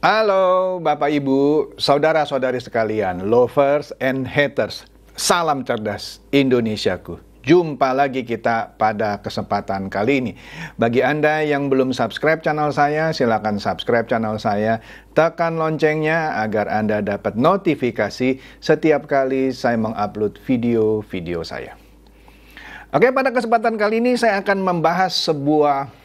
Halo Bapak Ibu, saudara-saudari sekalian, lovers and haters. Salam cerdas Indonesiaku. Jumpa lagi kita pada kesempatan kali ini. Bagi Anda yang belum subscribe channel saya, silakan subscribe channel saya. Tekan loncengnya agar Anda dapat notifikasi setiap kali saya mengupload video-video saya. Oke, pada kesempatan kali ini saya akan membahas sebuah...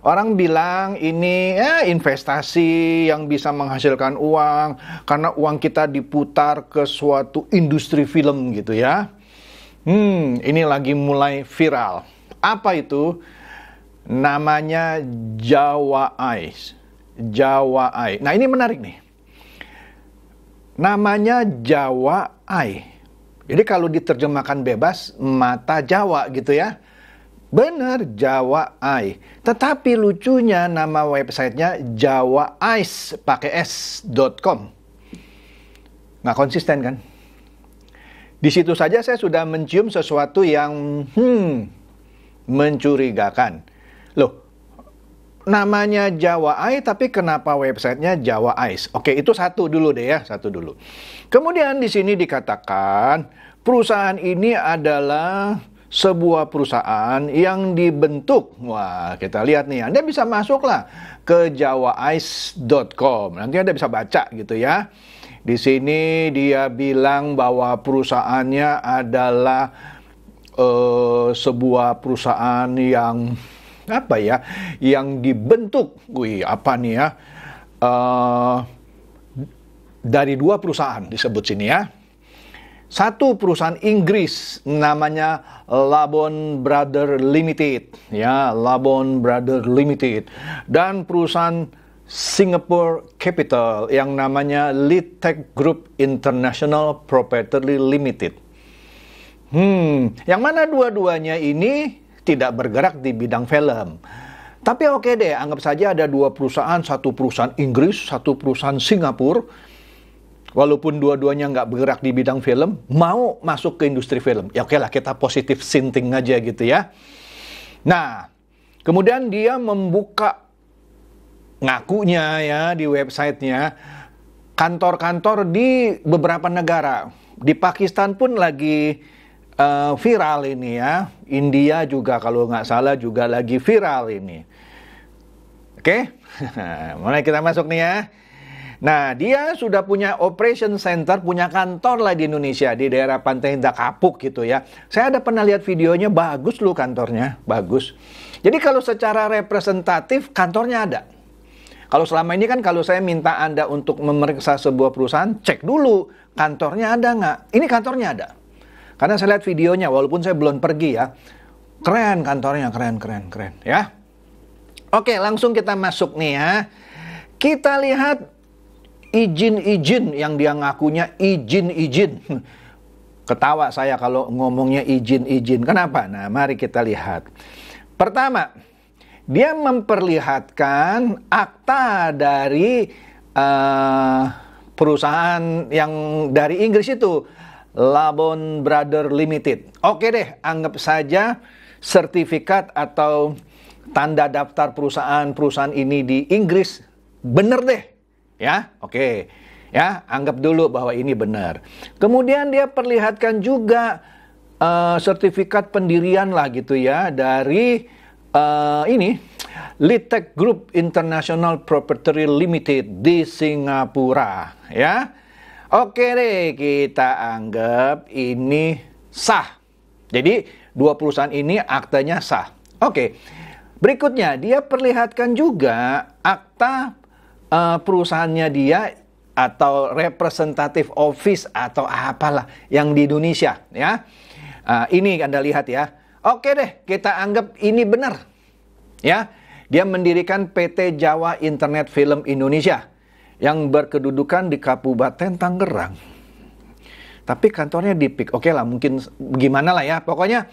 Orang bilang ini investasi yang bisa menghasilkan uang karena uang kita diputar ke suatu industri film gitu ya. Ini lagi mulai viral. Apa itu? Namanya Jawa Eyes. Jawa Eye. Nah, ini menarik nih. Namanya Jawa Eye. Jadi kalau diterjemahkan bebas, mata Jawa gitu ya. Benar, Jawa Eye. Tetapi lucunya nama websitenya jawaice pakai s.com. Nggak konsisten kan? Di situ saja saya sudah mencium sesuatu yang mencurigakan. Loh, namanya Jawa Eye tapi kenapa websitenya Jawa Eyes? Oke, itu satu dulu deh ya, satu dulu. Kemudian di sini dikatakan perusahaan ini adalah sebuah perusahaan yang dibentuk. Wah, kita lihat nih. Anda bisa masuklah ke jawaice.com. Nanti Anda bisa baca gitu ya. Di sini dia bilang bahwa perusahaannya adalah sebuah perusahaan yang apa ya? Yang dibentuk. Wih, apa nih ya? Dari dua perusahaan disebut sini ya. Satu perusahaan Inggris namanya Labon Brother Limited, ya, Labon Brother Limited, dan perusahaan Singapore Capital yang namanya Litech Group International Proprietary Limited. Yang mana dua-duanya ini tidak bergerak di bidang film. Tapi oke deh, anggap saja ada dua perusahaan, satu perusahaan Inggris, satu perusahaan Singapura. Walaupun dua-duanya nggak bergerak di bidang film, mau masuk ke industri film. Ya oke lah, kita positif thinking aja gitu ya. Nah, kemudian dia membuka ngakunya ya di websitenya kantor-kantor di beberapa negara. Di Pakistan pun lagi viral ini ya. India juga kalau nggak salah juga lagi viral ini. Oke, mulai kita masuk nih ya. Nah, dia sudah punya operation center, punya kantor lah di Indonesia, di daerah Pantai Indah Kapuk gitu ya. Saya ada pernah lihat videonya, bagus loh kantornya, bagus. Jadi kalau secara representatif, kantornya ada. Kalau selama ini kan kalau saya minta Anda untuk memeriksa sebuah perusahaan, cek dulu kantornya ada nggak. Ini kantornya ada. Karena saya lihat videonya, walaupun saya belum pergi ya. Keren kantornya, keren ya. Oke, langsung kita masuk nih ya. Kita lihat izin-izin yang dia ngakunya izin-izin. Ketawa saya kalau ngomongnya izin-izin. Kenapa? Nah, mari kita lihat. Pertama, dia memperlihatkan akta dari perusahaan yang dari Inggris itu, Labon Brother Limited. Oke deh, anggap saja sertifikat atau tanda daftar perusahaan ini di Inggris bener deh. Ya, oke. Ya, anggap dulu bahwa ini benar. Kemudian dia perlihatkan juga sertifikat pendirian lah gitu ya dari ini Litech Group International Proprietary Limited di Singapura, ya. Oke deh, kita anggap ini sah. Jadi, dua perusahaan ini aktanya sah. Oke. Berikutnya, dia perlihatkan juga akta perusahaannya dia atau representative office atau apalah yang di Indonesia ya. Ini Anda lihat ya. Oke deh, kita anggap ini benar. Ya. Dia mendirikan PT Jawa Internet Film Indonesia yang berkedudukan di Kabupaten Tangerang. Tapi kantornya di PIK. Oke lah, mungkin gimana lah ya. Pokoknya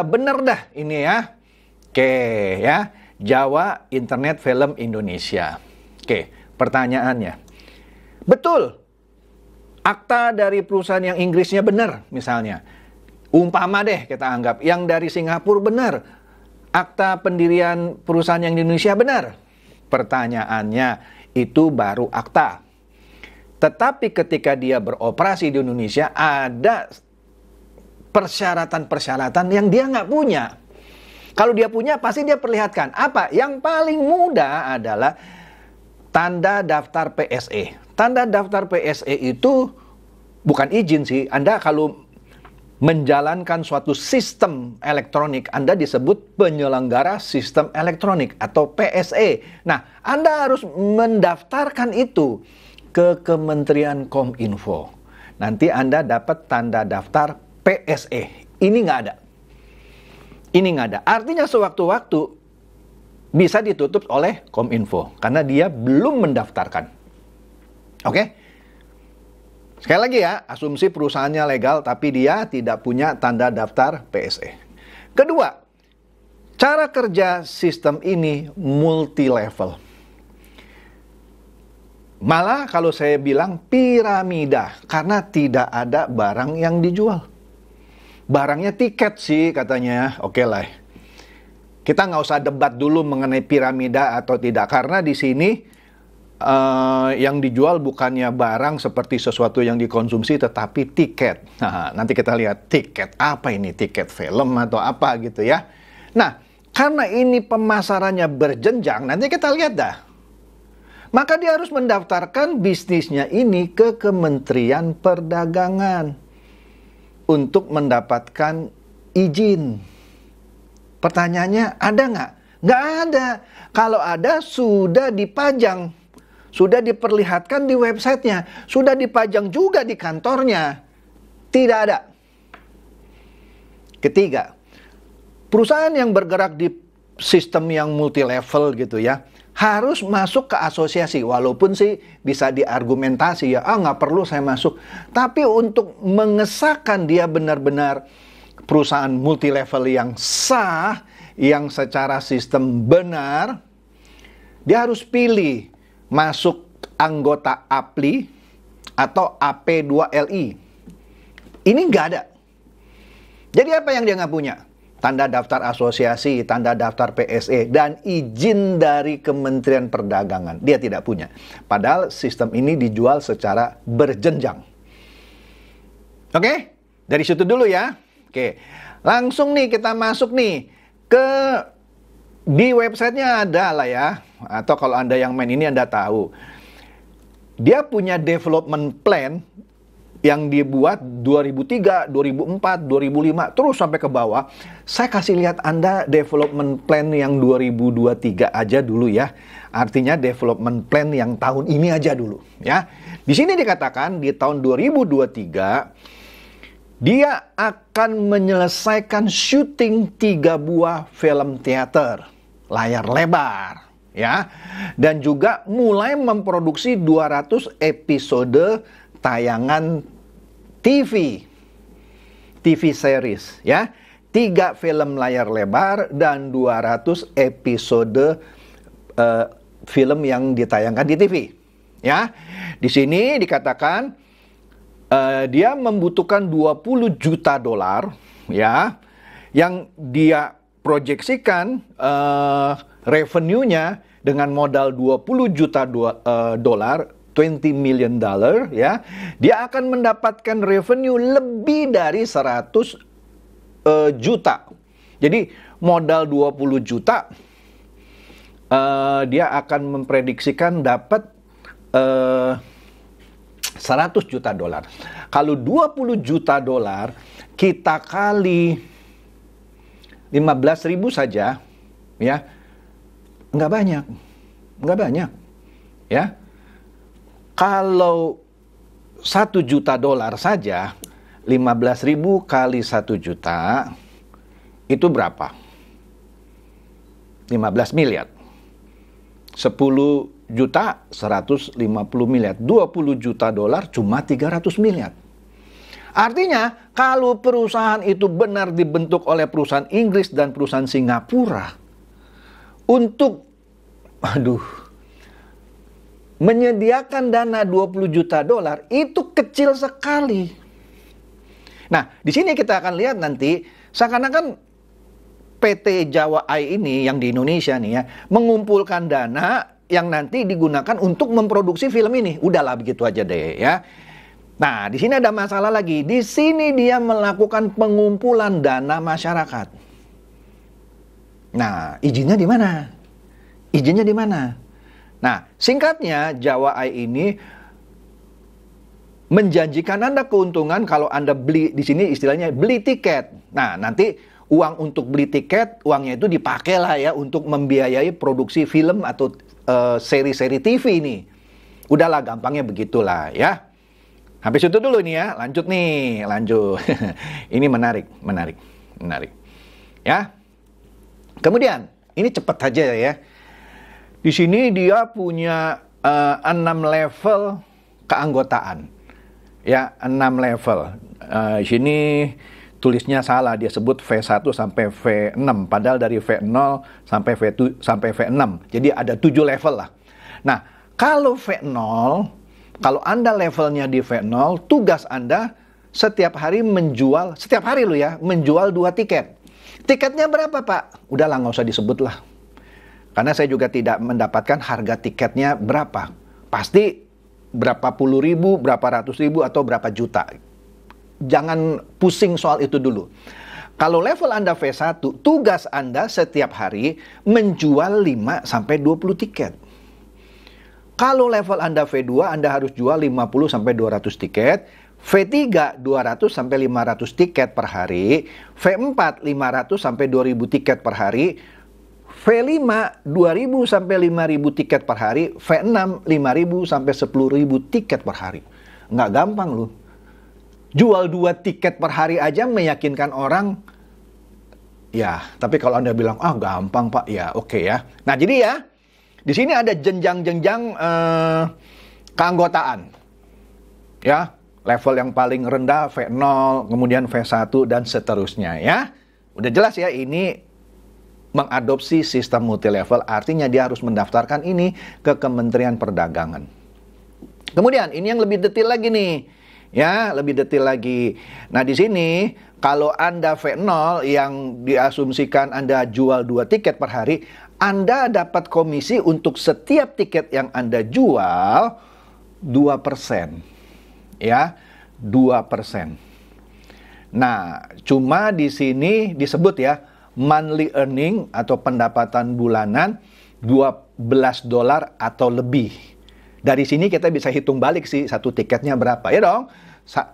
benar dah ini ya. Oke ya. Jawa Internet Film Indonesia. Oke, pertanyaannya. Betul, akta dari perusahaan yang Inggrisnya benar misalnya. Umpama deh kita anggap, yang dari Singapura benar. Akta pendirian perusahaan yang di Indonesia benar. Pertanyaannya, itu baru akta. Tetapi ketika dia beroperasi di Indonesia, ada persyaratan-persyaratan yang dia nggak punya. Kalau dia punya, pasti dia perlihatkan. Apa? Yang paling mudah adalah tanda daftar PSE. Tanda daftar PSE itu bukan izin sih. Anda kalau menjalankan suatu sistem elektronik, Anda disebut penyelenggara sistem elektronik atau PSE. Nah, Anda harus mendaftarkan itu ke Kementerian Kominfo. Nanti Anda dapat tanda daftar PSE. Ini nggak ada. Ini nggak ada. Artinya sewaktu-waktu bisa ditutup oleh Kominfo karena dia belum mendaftarkan. Oke? Sekali lagi ya, asumsi perusahaannya legal tapi dia tidak punya tanda daftar PSE. Kedua, cara kerja sistem ini multi level. Malah kalau saya bilang piramida karena tidak ada barang yang dijual. Barangnya tiket sih katanya. Oke lah. Kita nggak usah debat dulu mengenai piramida atau tidak karena di sini yang dijual bukannya barang seperti sesuatu yang dikonsumsi tetapi tiket. Nah, nanti kita lihat tiket apa ini, tiket film atau apa gitu ya. Nah, karena ini pemasarannya berjenjang, nanti kita lihat dah. Maka dia harus mendaftarkan bisnisnya ini ke Kementerian Perdagangan untuk mendapatkan izin. Pertanyaannya ada nggak? Nggak ada. Kalau ada sudah dipajang. Sudah diperlihatkan di websitenya, sudah dipajang juga di kantornya. Tidak ada. Ketiga, perusahaan yang bergerak di sistem yang multi level gitu ya, harus masuk ke asosiasi. Walaupun sih bisa diargumentasi ya, nggak perlu saya masuk. Tapi untuk mengesahkan dia benar-benar perusahaan multi level yang sah, yang secara sistem benar, dia harus pilih masuk anggota APLI atau AP2LI. Ini nggak ada. Jadi apa yang dia nggak punya? Tanda daftar asosiasi, tanda daftar PSE, dan izin dari Kementerian Perdagangan. Dia tidak punya. Padahal sistem ini dijual secara berjenjang. Oke? Dari situ dulu ya. Oke. Langsung nih kita masuk nih ke di websitenya ada lah ya. Atau kalau Anda yang main ini Anda tahu. Dia punya development plan yang dibuat 2003, 2004, 2005, terus sampai ke bawah. Saya kasih lihat Anda development plan yang 2023 aja dulu ya. Artinya development plan yang tahun ini aja dulu ya. Di sini dikatakan di tahun 2023 dia akan menyelesaikan syuting 3 buah film teater layar lebar. Ya, dan juga mulai memproduksi 200 episode tayangan TV series ya. 3 film layar lebar dan 200 episode film yang ditayangkan di TV ya. Di sini dikatakan dia membutuhkan 20 juta dolar ya, yang dia proyeksikan revenue-nya dengan modal 20 juta dolar, 20 million dollar ya, dia akan mendapatkan revenue lebih dari 100 juta. Jadi modal 20 juta dia akan memprediksikan dapat 100 juta dolar. Kalau 20 juta dolar kita kali 15.000 saja ya, nggak banyak ya. Kalau 1 juta dolar saja, 15.000 kali 1 juta itu berapa? 15 miliar. 10 juta 150 miliar. 20 juta dolar cuma 300 miliar. Artinya kalau perusahaan itu benar dibentuk oleh perusahaan Inggris dan perusahaan Singapura untuk menyediakan dana 20 juta dolar itu kecil sekali. Nah, di sini kita akan lihat nanti seakan-akan PT Jawa Eye ini yang di Indonesia nih ya, mengumpulkan dana yang nanti digunakan untuk memproduksi film ini. Udahlah begitu aja deh ya. Nah, di sini ada masalah lagi. Di sini dia melakukan pengumpulan dana masyarakat. Nah, izinnya di mana? Izinnya di mana? Nah, singkatnya Jawa Eye ini menjanjikan Anda keuntungan kalau Anda beli, di sini istilahnya beli tiket. Nah, nanti uang untuk beli tiket, uangnya itu dipakai lah ya untuk membiayai produksi film atau seri-seri TV ini. Udahlah, gampangnya begitulah ya. Habis itu dulu nih ya, lanjut. Ini menarik. Ya. Kemudian, ini cepat aja ya. Di sini dia punya 6 level keanggotaan. Ya, 6 level. Di sini tulisnya salah, dia sebut V1 sampai V6, padahal dari V0 sampai V6. Jadi ada 7 level lah. Nah, kalau V0, kalau Anda levelnya di V0, tugas Anda setiap hari menjual, setiap hari lo ya, menjual 2 tiket. Tiketnya berapa, Pak? Udahlah, nggak usah disebut lah. Karena saya juga tidak mendapatkan harga tiketnya berapa. Pasti berapa puluh ribu, berapa ratus ribu, atau berapa juta. Jangan pusing soal itu dulu. Kalau level Anda V1, tugas Anda setiap hari menjual 5 sampai 20 tiket. Kalau level Anda V2, Anda harus jual 50 sampai 200 tiket. V3, 200 sampai 500 tiket per hari. V4, 500 sampai 2000 tiket per hari. V5, 2000 sampai 5000 tiket per hari. V6, 5000 sampai 10000 tiket per hari. Nggak gampang loh. Jual 2 tiket per hari aja meyakinkan orang. Ya, tapi kalau Anda bilang, gampang Pak, ya oke ya. Nah, jadi ya, di sini ada jenjang-jenjang keanggotaan. Ya, level yang paling rendah V0, kemudian V1, dan seterusnya ya. Udah jelas ya, ini mengadopsi sistem multilevel, artinya dia harus mendaftarkan ini ke Kementerian Perdagangan. Kemudian ini yang lebih detail lagi nih, ya lebih detail lagi. Nah di sini kalau Anda V0 yang diasumsikan Anda jual 2 tiket per hari, Anda dapat komisi untuk setiap tiket yang Anda jual 2%, ya 2%. Nah cuma di sini disebut ya, monthly earning atau pendapatan bulanan $12 atau lebih. Dari sini kita bisa hitung balik sih satu tiketnya berapa. Ya dong,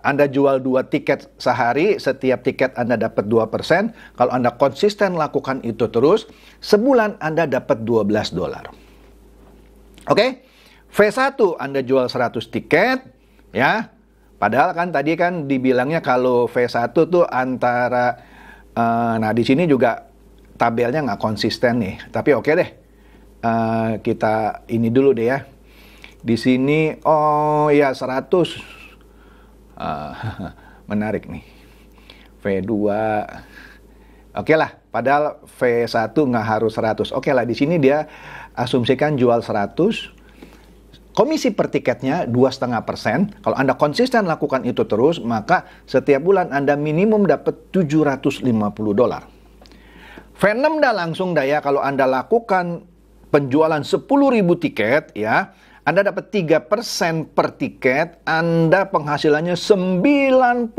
Anda jual 2 tiket sehari, setiap tiket Anda dapat 2%. Kalau Anda konsisten lakukan itu terus, sebulan Anda dapat $12. Oke? V1 Anda jual 100 tiket, ya. Padahal kan tadi kan dibilangnya kalau V1 tuh antara nah di sini juga tabelnya nggak konsisten nih, tapi oke deh, kita ini dulu deh ya. Di sini 100, menarik nih. V2, oke lah. Padahal V1 nggak harus 100. Oke lah, di sini dia asumsikan jual 100. Komisi per tiketnya 2,5%. Kalau Anda konsisten lakukan itu terus, maka setiap bulan Anda minimum dapat $750. V6 dah langsung dah ya, kalau Anda lakukan penjualan 10.000 tiket ya, Anda dapat 3% per tiket, Anda penghasilannya $90.000.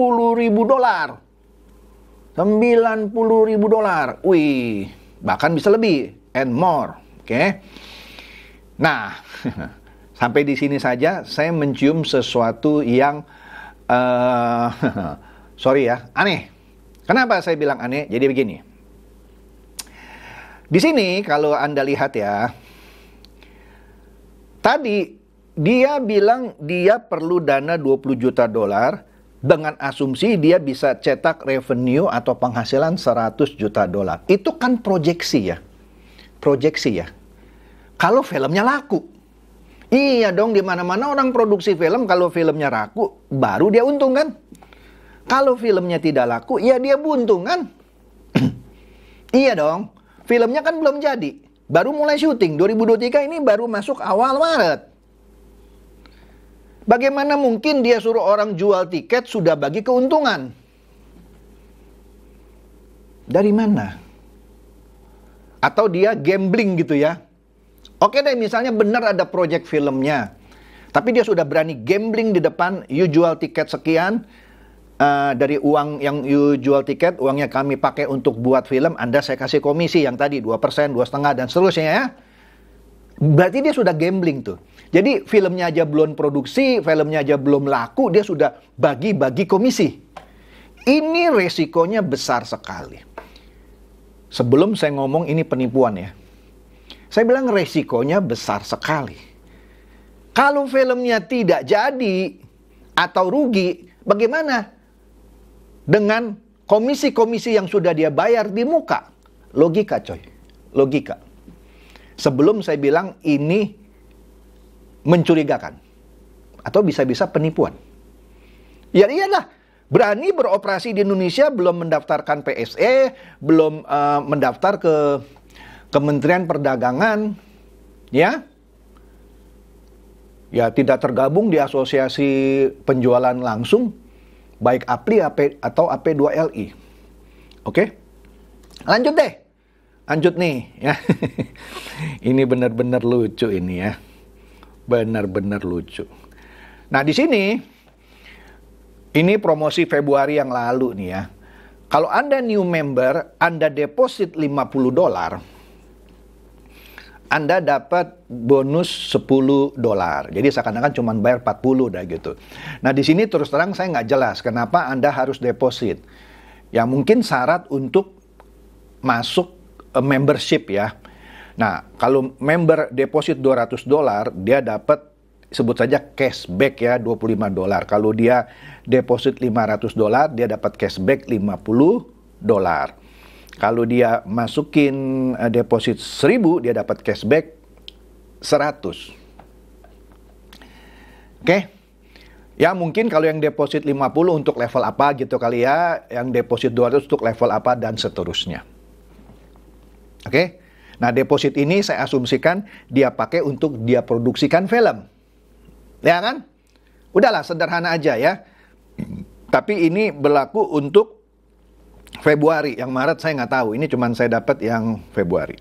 $90.000. Wih, bahkan bisa lebih and more. Oke. Nah, sampai di sini saja saya mencium sesuatu yang sorry ya, aneh. Kenapa saya bilang aneh? Jadi begini. Di sini kalau Anda lihat ya, tadi dia bilang dia perlu dana $20 juta dengan asumsi dia bisa cetak revenue atau penghasilan $100 juta. Itu kan proyeksi ya. Proyeksi ya. Kalau filmnya laku. Iya dong, di mana-mana orang produksi film, kalau filmnya laku, baru dia untung kan? Kalau filmnya tidak laku, ya dia buntung kan? Iya dong, filmnya kan belum jadi, baru mulai syuting, 2023 ini baru masuk awal Maret. Bagaimana mungkin dia suruh orang jual tiket sudah bagi keuntungan? Dari mana? Atau dia gambling gitu ya? Oke deh, misalnya benar ada project filmnya, tapi dia sudah berani gambling di depan, you jual tiket sekian, dari uang yang you jual tiket, uangnya kami pakai untuk buat film, Anda saya kasih komisi yang tadi 2%, 2,5% dan seterusnya ya. Berarti dia sudah gambling tuh. Jadi filmnya aja belum produksi, filmnya aja belum laku, dia sudah bagi-bagi komisi. Ini resikonya besar sekali. Sebelum saya ngomong ini penipuan ya, saya bilang resikonya besar sekali. Kalau filmnya tidak jadi atau rugi, bagaimana dengan komisi-komisi yang sudah dia bayar di muka? Logika coy, logika. Sebelum saya bilang ini mencurigakan atau bisa-bisa penipuan. Ya iyalah, berani beroperasi di Indonesia, belum mendaftarkan PSE, belum mendaftar ke Kementerian Perdagangan, ya tidak tergabung di asosiasi penjualan langsung, baik APLI atau AP2LI. Oke, lanjut deh, lanjut nih, ya. Ini benar-benar lucu ini ya, benar-benar lucu. Nah di sini, ini promosi Februari yang lalu nih ya. Kalau Anda new member, Anda deposit $50. Anda dapat bonus $10. Jadi seakan-akan cuma bayar 40 dah gitu. Nah di sini terus terang saya nggak jelas kenapa Anda harus deposit. Ya mungkin syarat untuk masuk membership ya. Nah kalau member deposit $200, dia dapat sebut saja cashback ya $25. Kalau dia deposit $500, dia dapat cashback $50. Kalau dia masukin deposit 1.000, dia dapat cashback 100. Oke. Ya mungkin kalau yang deposit 50 untuk level apa gitu kali ya, yang deposit 200 untuk level apa dan seterusnya. Oke. Nah, deposit ini saya asumsikan dia pakai untuk dia produksikan film. Ya kan? Udahlah sederhana aja ya. Tapi ini berlaku untuk Februari, yang Maret saya nggak tahu. Ini cuman saya dapat yang Februari.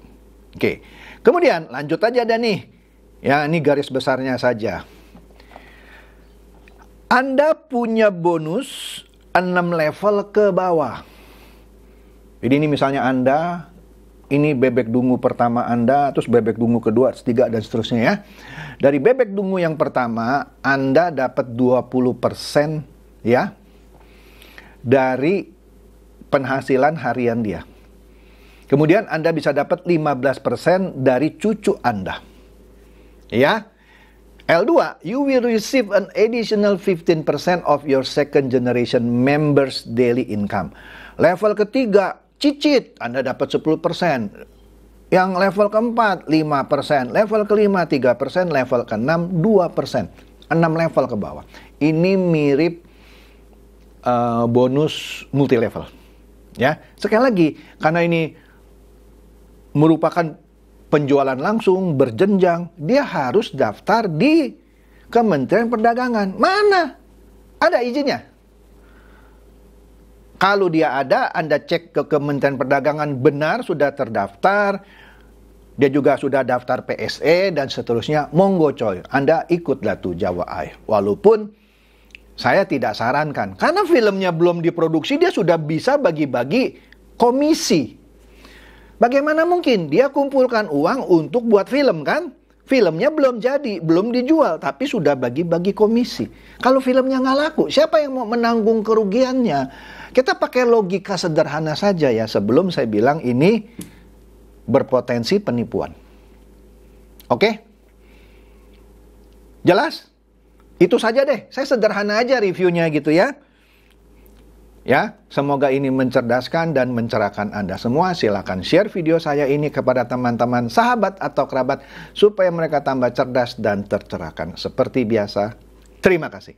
Oke, kemudian lanjut aja dah nih. Ya, ini garis besarnya saja. Anda punya bonus 6 level ke bawah. Jadi ini misalnya Anda, ini bebek dungu pertama Anda, terus bebek dungu kedua, ketiga, dan seterusnya ya. Dari bebek dungu yang pertama, Anda dapat 20% ya, dari penghasilan harian dia. Kemudian Anda bisa dapat 15% dari cucu Anda. Ya. L2, you will receive an additional 15% of your second generation members daily income. Level ketiga, cicit, Anda dapat 10%. Yang level keempat, 5%. Level kelima, 3%. Level keenam, 2%. 6 level ke bawah. Ini mirip bonus multi level. Ya, sekali lagi, karena ini merupakan penjualan langsung berjenjang, dia harus daftar di Kementerian Perdagangan. Mana? Ada izinnya? Kalau dia ada, Anda cek ke Kementerian Perdagangan, benar sudah terdaftar, dia juga sudah daftar PSE dan seterusnya, monggo coy, Anda ikutlah tuh Jawa Eye. Walaupun saya tidak sarankan, karena filmnya belum diproduksi, dia sudah bisa bagi-bagi komisi. Bagaimana mungkin dia kumpulkan uang untuk buat film kan? Filmnya belum jadi, belum dijual, tapi sudah bagi-bagi komisi. Kalau filmnya nggak laku, siapa yang mau menanggung kerugiannya? Kita pakai logika sederhana saja ya, sebelum saya bilang ini berpotensi penipuan. Oke? Jelas? Itu saja deh, saya sederhana aja reviewnya gitu ya. Ya, semoga ini mencerdaskan dan mencerahkan Anda semua. Silakan share video saya ini kepada teman-teman, sahabat atau kerabat supaya mereka tambah cerdas dan tercerahkan. Seperti biasa, terima kasih.